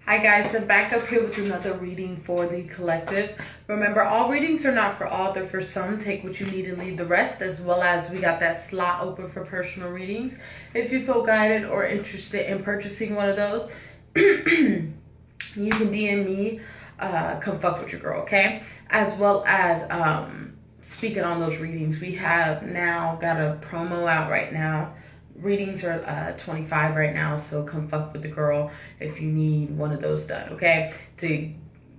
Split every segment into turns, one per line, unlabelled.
Hi guys, I'm back up here with another reading for the collective. Remember, all readings are not for all, they're for some. Take what you need and leave the rest, as well as we got that slot open for personal readings. If you feel guided or interested in purchasing one of those, you can DM me, come fuck with your girl, okay? As well as speaking on those readings, we have now got a promo out right now. Readings are $25 right now, so come fuck with the girl if you need one of those done, okay? To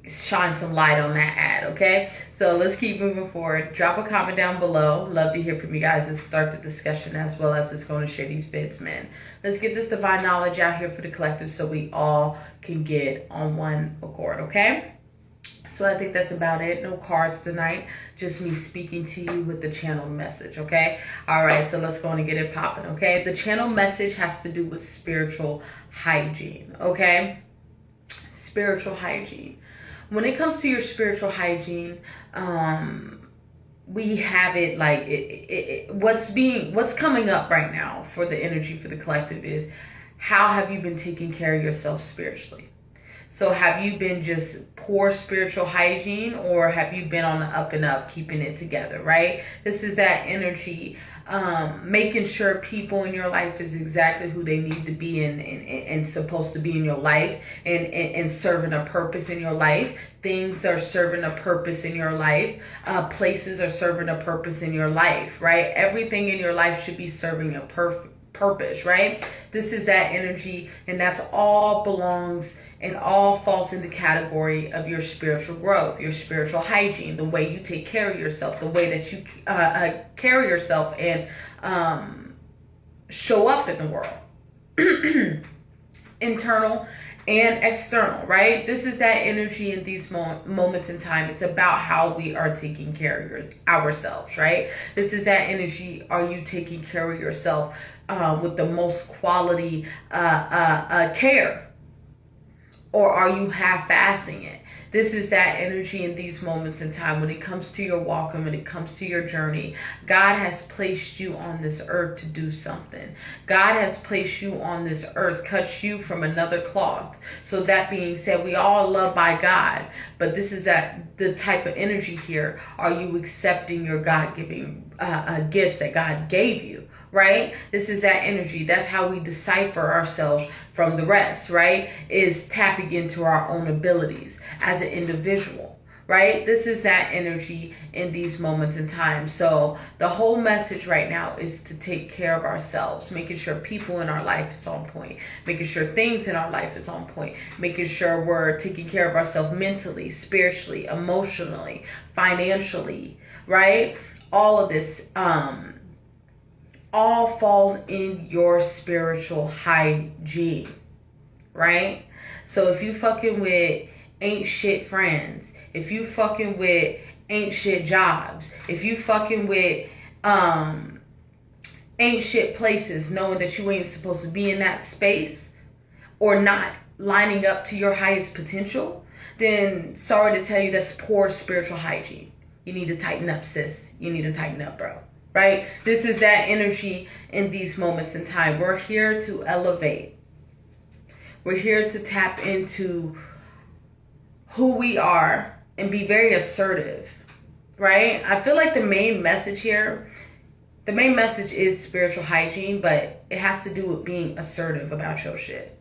shine some light on that ad, okay? So let's keep moving forward. Drop a comment down below. Love to hear from you guys and start the discussion, as well as just going to share these bits, man. Let's get this divine knowledge out here for the collective so we all can get on one accord, okay? So I think that's about it. No cards tonight. Just me speaking to you with the channel message, okay? All right, so let's go and get it popping, okay? The channel message has to do with spiritual hygiene, okay? Spiritual hygiene. When it comes to your spiritual hygiene, we have it like what's coming up right now for the energy for the collective is, how have you been taking care of yourself spiritually? So have you been just poor spiritual hygiene, or have you been on the up and up, keeping it together, right? This is that energy, making sure people in your life is exactly who they need to be and supposed to be in your life, and serving a purpose in your life. Things are serving a purpose in your life. Places are serving a purpose in your life, right? Everything in your life should be serving a purpose, right? This is that energy, and that's all belongs and all falls in the category of your spiritual growth, your spiritual hygiene, the way you take care of yourself, the way that you carry yourself and show up in the world. Internal and external, right? This is that energy in these moments in time. It's about how we are taking care of ourselves, right? This is that energy. Are you taking care of yourself with the most quality care? Or are you half-assing it? This is that energy in these moments in time. When it comes to your walk and when it comes to your journey, God has placed you on this earth to do something. God has placed you on this earth, cut you from another cloth. So that being said, we all love by God, but this is the type of energy here. Are you accepting your God-giving gifts that God gave you? Right? This is that energy. That's how we decipher ourselves from the rest, right? Is tapping into our own abilities as an individual, right? This is that energy in these moments in time. So the whole message right now is to take care of ourselves, making sure people in our life is on point, making sure things in our life is on point, making sure we're taking care of ourselves mentally, spiritually, emotionally, financially, right? All of this, all falls in your spiritual hygiene, right? So if you fucking with ain't shit friends, if you fucking with ain't shit jobs, if you fucking with ain't shit places, knowing that you ain't supposed to be in that space or not lining up to your highest potential, then sorry to tell you, that's poor spiritual hygiene. You need to tighten up, sis. You need to tighten up, bro. Right? This is that energy in these moments in time. We're here to elevate. We're here to tap into who we are and be very assertive, right? I feel like the main message here, the main message is spiritual hygiene, but it has to do with being assertive about your shit.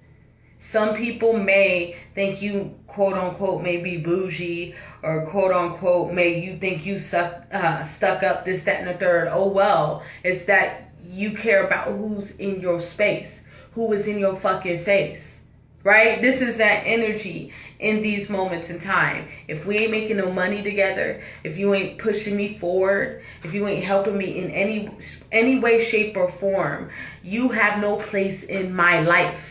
Some people may think you, quote unquote, may be bougie, or quote unquote, may you think you stuck up, this, that, and the third. Oh, well, it's that you care about who's in your space, who is in your fucking face, right? This is that energy in these moments in time. If we ain't making no money together, if you ain't pushing me forward, if you ain't helping me in any way, shape, or form, you have no place in my life.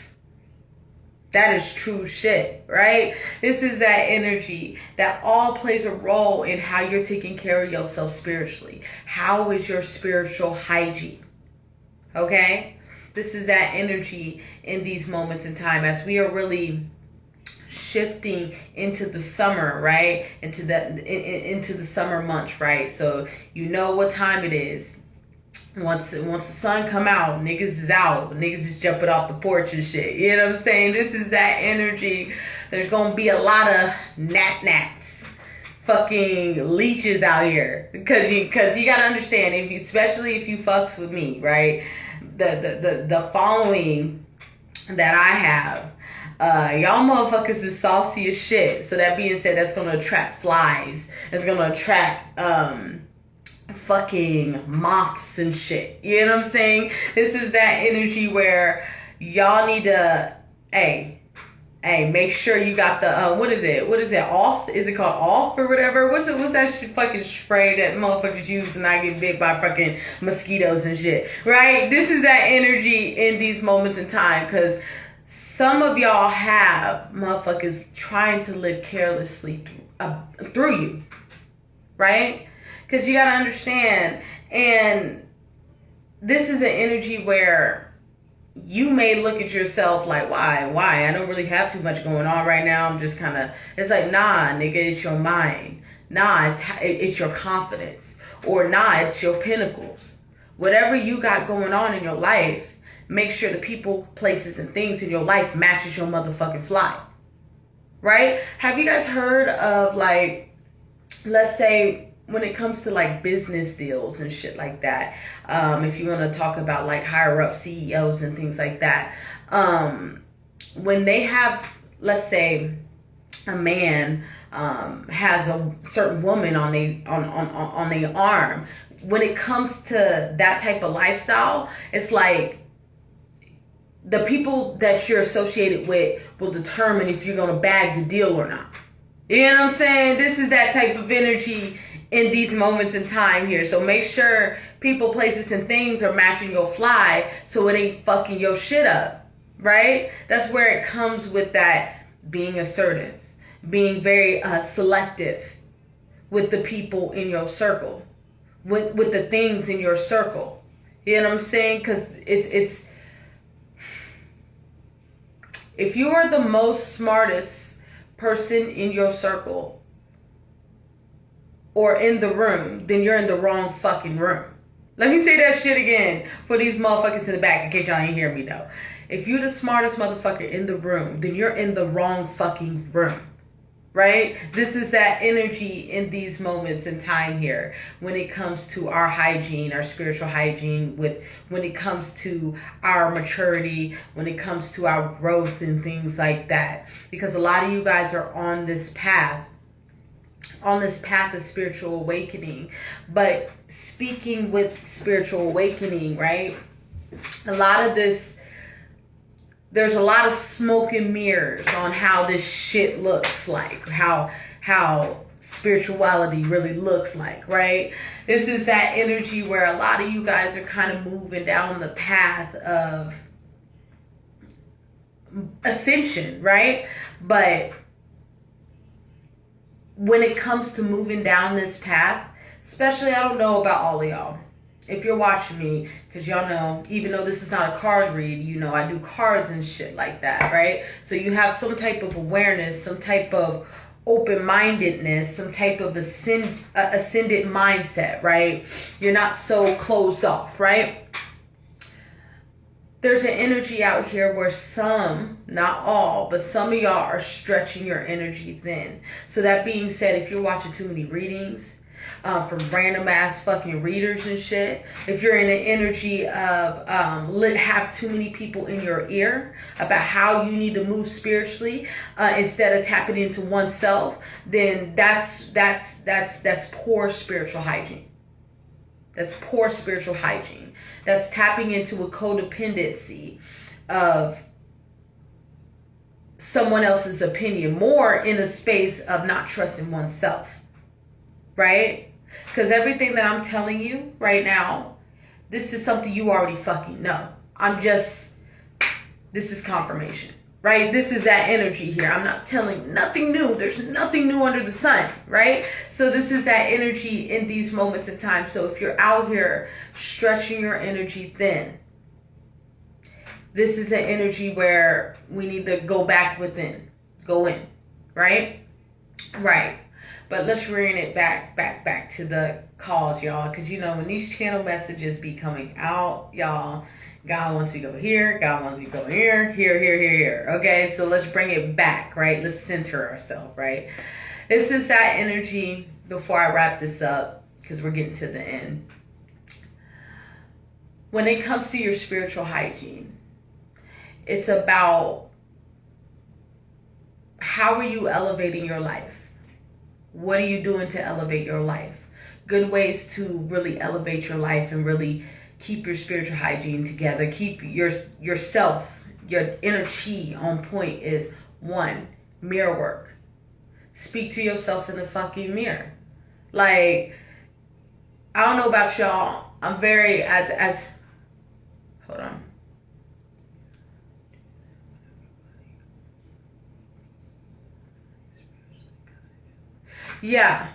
That is true shit, right? This is that energy that all plays a role in how you're taking care of yourself spiritually. How is your spiritual hygiene? Okay? This is that energy in these moments in time as we are really shifting into the summer, right? Into the summer months, right? So you know what time it is. Once the sun come out, niggas is out. Niggas is jumping off the porch and shit. You know what I'm saying? This is that energy. There's gonna be a lot of gnats, fucking leeches out here. Because you gotta understand, especially if you fucks with me, right? The following that I have, y'all motherfuckers is saucy as shit. So that being said, that's gonna attract flies. It's gonna attract fucking moths and shit. You know what I'm saying? This is that energy where y'all need to, hey, make sure you got the what is it off? Is it called off or whatever? What's that fucking spray that motherfuckers use and I get bit by fucking mosquitoes and shit, right? This is that energy in these moments in time, because some of y'all have motherfuckers trying to live carelessly through you, right? Because you gotta understand, and this is an energy where you may look at yourself like, why? I don't really have too much going on right now. I'm just kind of, it's like, nah, nigga, it's your mind. Nah, it's your confidence. Or nah, it's your pinnacles. Whatever you got going on in your life, make sure the people, places, and things in your life matches your motherfucking fly. Right? Have you guys heard of, like, let's say, when it comes to like business deals and shit like that, if you want to talk about like higher up CEOs and things like that, when they have, let's say, a man has a certain woman on the arm, when it comes to that type of lifestyle, it's like the people that you're associated with will determine if you're gonna bag the deal or not. You know what I'm saying? This is that type of energy in these moments in time here. So make sure people, places, and things are matching your fly so it ain't fucking your shit up, right? That's where it comes with that being assertive, being very selective with the people in your circle, with the things in your circle. You know what I'm saying? Because it's if you are the most smartest person in your circle, or in the room, then you're in the wrong fucking room. Let me say that shit again for these motherfuckers in the back, in case y'all ain't hear me though. If you're the smartest motherfucker in the room, then you're in the wrong fucking room. Right? This is that energy in these moments in time here when it comes to our hygiene, our spiritual hygiene, when it comes to our maturity, when it comes to our growth and things like that. Because a lot of you guys are on this path of spiritual awakening. But speaking with spiritual awakening, right? A lot of this, there's a lot of smoke and mirrors on how this shit looks like, how spirituality really looks like, right? This is that energy where a lot of you guys are kind of moving down the path of ascension, right? But when it comes to moving down this path, especially, I don't know about all of y'all. If you're watching me, because y'all know, even though this is not a card read, you know, I do cards and shit like that, right? So you have some type of awareness, some type of open-mindedness, some type of ascended mindset, right? You're not so closed off, right? There's an energy out here where some, not all, but some of y'all are stretching your energy thin. So that being said, if you're watching too many readings from random ass fucking readers and shit, if you're in the energy of have too many people in your ear about how you need to move spiritually instead of tapping into oneself, then that's poor spiritual hygiene. That's poor spiritual hygiene. That's tapping into a codependency of someone else's opinion, more in a space of not trusting oneself, right? Because everything that I'm telling you right now, this is something you already fucking know. This is confirmation, right? This is that energy here. I'm not telling nothing new. There's nothing new under the sun, right? So this is that energy in these moments in time. So if you're out here stretching your energy thin, this is an energy where we need to go back within, go in, right? Right. But let's rein it back to the calls, y'all. Because, you know, when these channel messages be coming out, y'all, God wants me to go here. God wants me to go here. Okay, so let's bring it back, right? Let's center ourselves, right? This is that energy before I wrap this up, because we're getting to the end. When it comes to your spiritual hygiene, it's about how are you elevating your life? What are you doing to elevate your life? Good ways to really elevate your life and really keep your spiritual hygiene together. Keep yourself, your inner chi on point is 1, mirror work. Speak to yourself in the fucking mirror. Like, I don't know about y'all. I'm very, hold on. Yeah.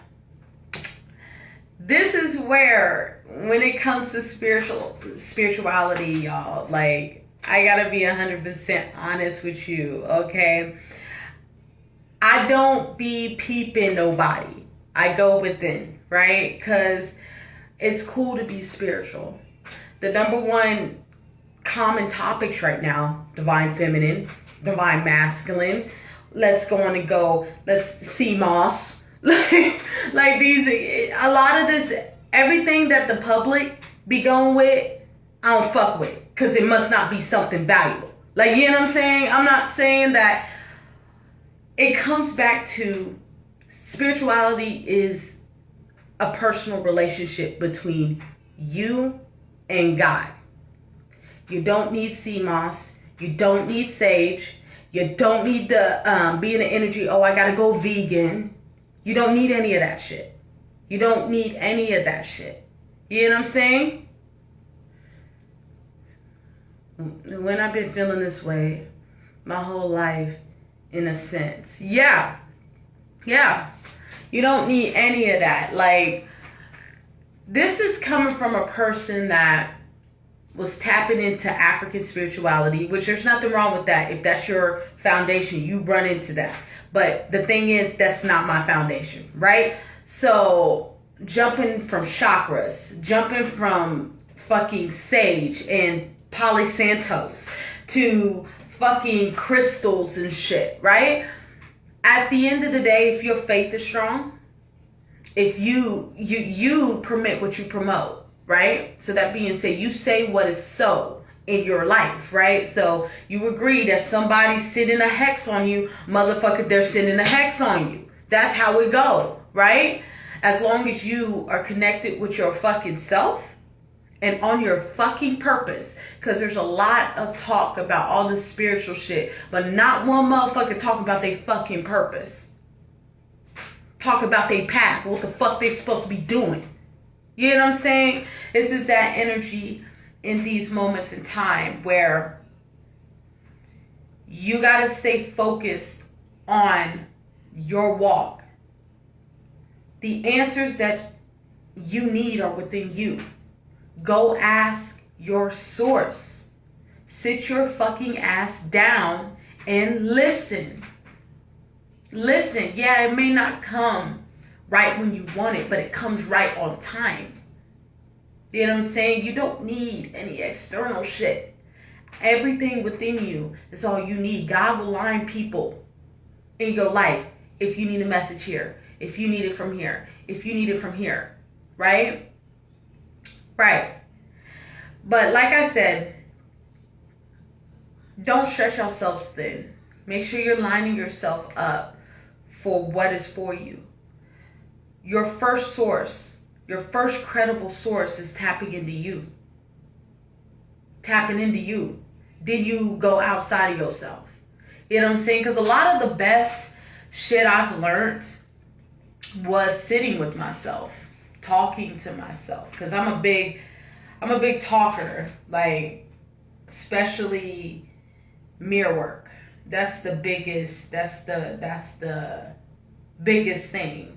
This is where, when it comes to spirituality, y'all, like, I gotta be 100% honest with you, okay? I don't be peeping nobody. I go within, right? Because it's cool to be spiritual. The number one common topics right now, divine feminine, divine masculine. Let's go on and go, let's see Moss. Like these, a lot of this, everything that the public be going with, I don't fuck with. Because it must not be something valuable. Like, you know what I'm saying? I'm not saying that. It comes back to spirituality is a personal relationship between you and God. You don't need sea moss. You don't need sage. You don't need the be in the energy, oh, I gotta go vegan. You don't need any of that shit. You don't need any of that shit. You know what I'm saying? When I've been feeling this way my whole life, in a sense. Yeah. You don't need any of that. Like, this is coming from a person that was tapping into African spirituality, which there's nothing wrong with that. If that's your foundation, you run into that. But the thing is, that's not my foundation, right? So, jumping from chakras, jumping from fucking sage and Palo Santos to fucking crystals and shit, right? At the end of the day, if your faith is strong, if you permit what you promote, right? So that being said, you say what is so in your life, right? So you agree that somebody's sending a hex on you, motherfucker, they're sending a hex on you. That's how it go, right? As long as you are connected with your fucking self and on your fucking purpose. Because there's a lot of talk about all this spiritual shit, but not one motherfucker talk about their fucking purpose. Talk about their path, what the fuck they supposed to be doing. You know what I'm saying? This is that energy in these moments in time where you gotta stay focused on your walk. The answers that you need are within you. Go ask your source. Sit your fucking ass down and listen. Listen. Yeah, it may not come right when you want it, but it comes right on time. You know what I'm saying? You don't need any external shit. Everything within you is all you need. God will line people in your life if you need a message here, if you need it from here, if you need it from here, right? Right. But like I said, don't stretch yourselves thin. Make sure you're lining yourself up for what is for you. Your first source, your first credible source is tapping into you. Tapping into you. Then you go outside of yourself. You know what I'm saying? Because a lot of the best shit I've learned was sitting with myself, talking to myself. Because I'm a big talker. Like, especially mirror work. That's the biggest thing.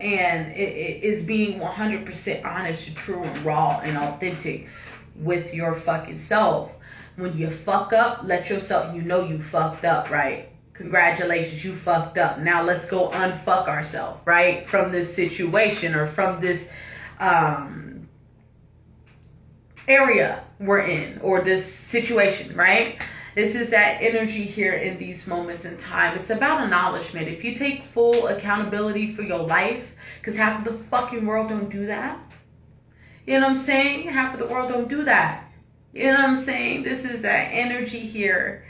And it is being 100% honest, true, and raw, and authentic with your fucking self. When you fuck up, let yourself, you know you fucked up, right? Congratulations, you fucked up. Now let's go unfuck ourselves, right? From this situation or from this area we're in or this situation, right? This is that energy here in these moments in time. It's about acknowledgement. If you take full accountability for your life, because half of the fucking world don't do that. You know what I'm saying? Half of the world don't do that. You know what I'm saying? This is that energy here.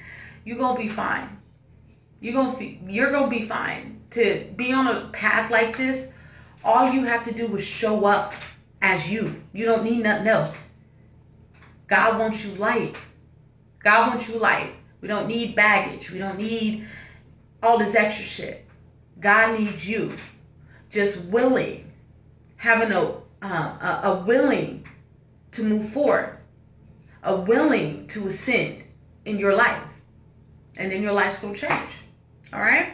You're going to be fine. You're going to be fine. To be on a path like this, all you have to do is show up as you. You don't need nothing else. God wants you light. God wants you light. We don't need baggage. We don't need all this extra shit. God needs you. Just willing. Having a willing to move forward. A willing to ascend in your life. And then your life's going to change. All right?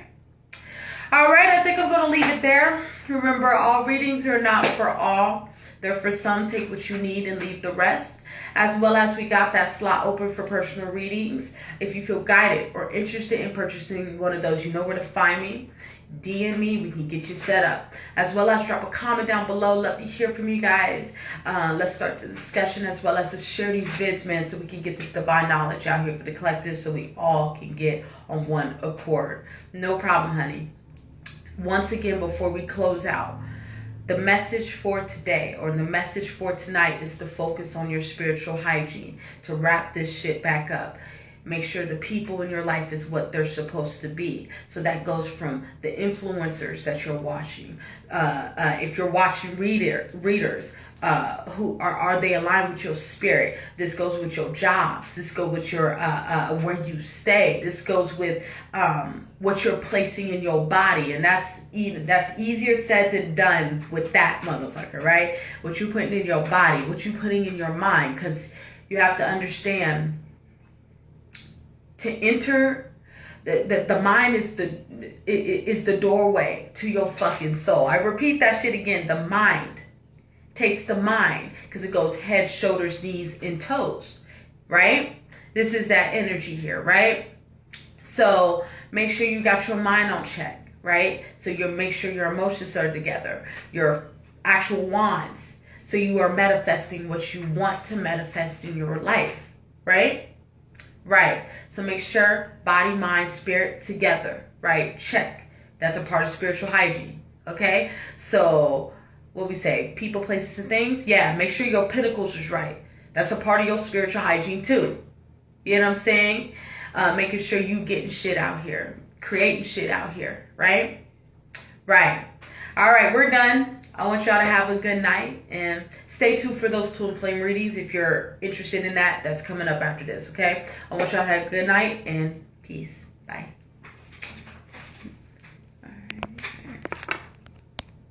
All right, I think I'm going to leave it there. Remember, all readings are not for all. They're for some. Take what you need and leave the rest. As well as we got that slot open for personal readings. If you feel guided or interested in purchasing one of those, you know where to find me. DM me, we can get you set up. As well as drop a comment down below. Love to hear from you guys. Let's start the discussion as well as to share these vids, man, so we can get this divine knowledge out here for the collective so we all can get on one accord. No problem, honey. Once again, before we close out, the message for today or the message for tonight is to focus on your spiritual hygiene, to wrap this shit back up. Make sure the people in your life is what they're supposed to be. So that goes from the influencers that you're watching. If you're watching readers, who are they aligned with your spirit? This goes with your jobs. This goes with your where you stay. This goes with what you're placing in your body, and that's easier said than done with that motherfucker, right? What you putting in your body, what you putting in your mind, because you have to understand. To enter, the mind is the doorway to your fucking soul. I repeat that shit again. The mind takes the mind because it goes head, shoulders, knees, and toes, right? This is that energy here, right? So make sure you got your mind on check, right? So you make sure your emotions are together, your actual wands. So you are manifesting what you want to manifest in your life, right? Right. So make sure body, mind, spirit together. Right. Check. That's a part of spiritual hygiene. Okay. So what we say, people, places, and things. Yeah. Make sure your pinnacles is right. That's a part of your spiritual hygiene too. You know what I'm saying? Making sure you getting shit out here. Creating shit out here. Right. Right. All right. We're done. I want y'all to have a good night and stay tuned for those twin flame readings if you're interested in that. That's coming up after this, okay? I want y'all to have a good night and peace. Bye.